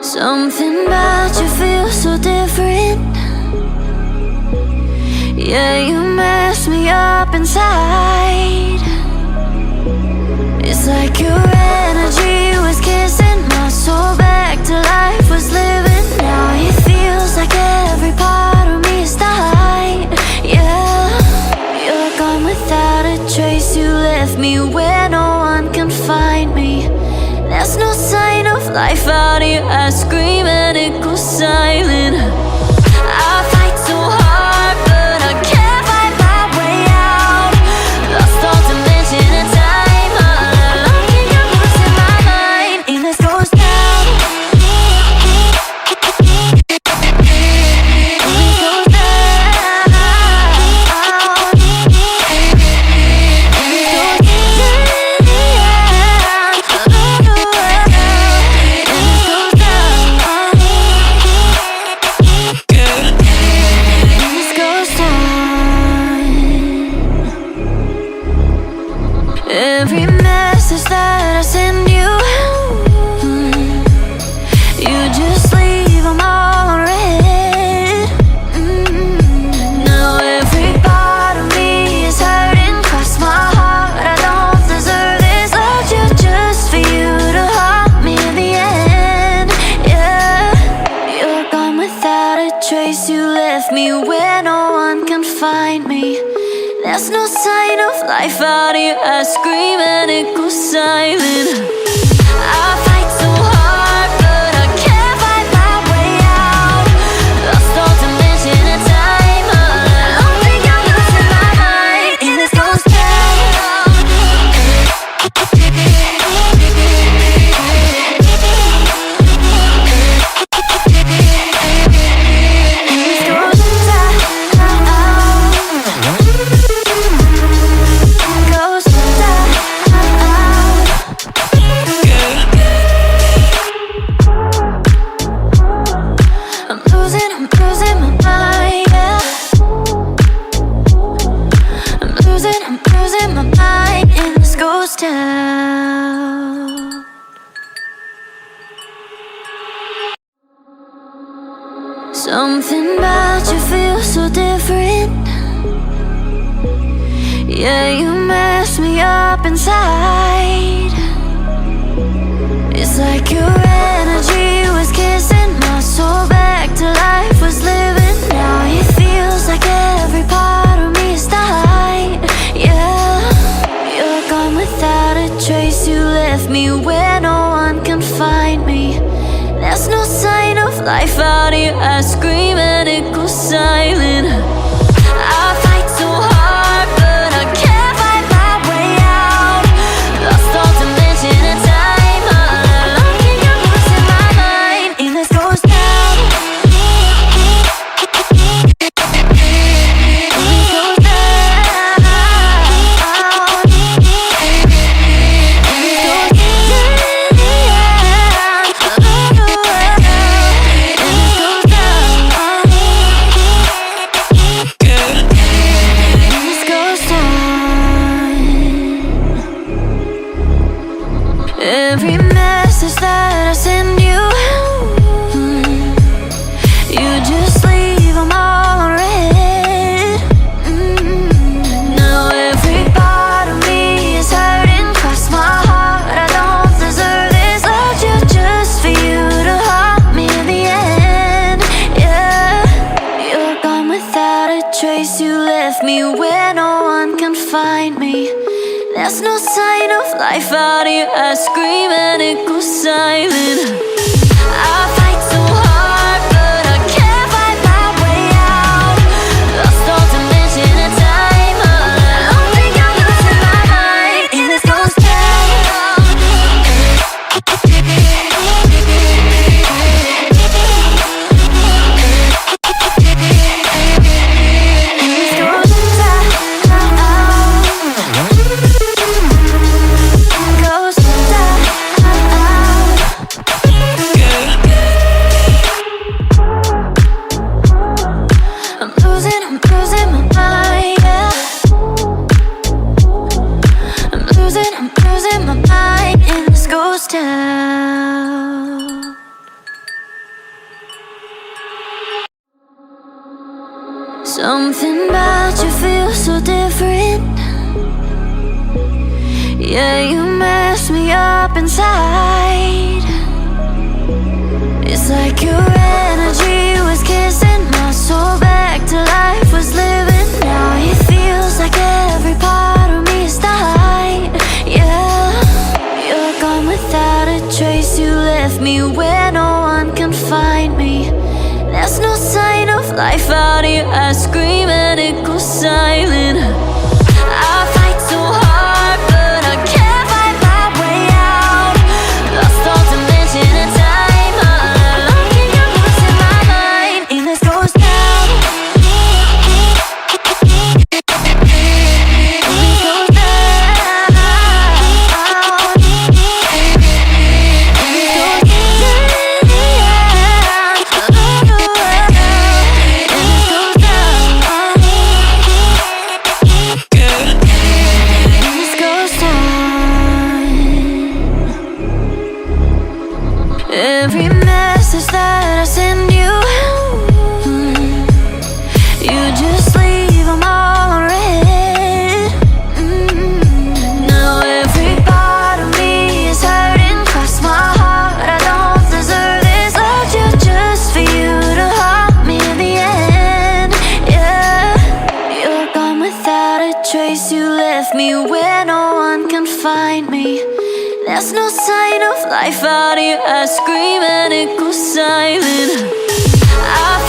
Something about you feels so different. Yeah, you mess me up inside. It's like your energy was kissing my soul back to life, was living. Now it feels like every part of me is dying. Yeah, you're gone without a trace. You left me where no one can find me. There's no sign of life out here. I scream and it goes silent. I fight so hard, but I can't find my way out. Lost all dimension and time. All alone, can you losing my mind? And this goes down. And this goes down. And this goes down. Every message that I send you, you just leave them all unread. Now every part of me is hurting. Cross my heart, I don't deserve this. Loved you just for you to haunt me in the end. Yeah, you're gone without a trace. You left me where no one can find me. There's no sign of life out here. I scream and it goes silent. I fight so hard, but I can't find my way out. Lost all dimension and time. All alone, think I'm losing my mind. And this goes down. Something about you feels so different. Yeah, you mess me up inside. It's like your energy was kissing my soul back to life, was living. Now it feels like every part of me is dying. Yeah, you're gone without a trace. You left me where no one can find me. There's no sign of life out here. I scream and it goes silent. I fight so hard, but I can't find my way out. Lost all dimension and time. All alone, can you losing my mind? And this goes down. And this goes down. And this goes down. Every message that I send you, you just leave them all unread. Now every part of me is hurting. Cross my heart, I don't deserve this. Loved you just for you to haunt me in the end. Yeah, you're gone without a trace. You left me where no one can find me. There's no sign of life out here. I scream and it goes silent. I fight so hard, but I can't find my way out. Lost all dimension and time. All alone, think I'm losing my mind. And this goes down. And this goes down. Goes down. Something about you feels so different. Yeah, you mess me up inside. It's like your energy was kissing my soul back to life, was living. Now it feels like every part of me is dying. Yeah, you're gone without a trace. You left me where no one can find me. There's no sign of life out here. I scream and it goes silent. I fight so hard, but I can't find my way out. Lost all dimension and time. Looking your voice in my mind, and this goes down. This goes down. Every message that I send you, you just leave them all unread. Now every part of me is hurting. Cross my heart, I don't deserve this. Loved you just for you to haunt me in the end. Yeah, you're gone without a trace. You left me where no one can find me. There's no sign of life out here. I scream and it goes silent. I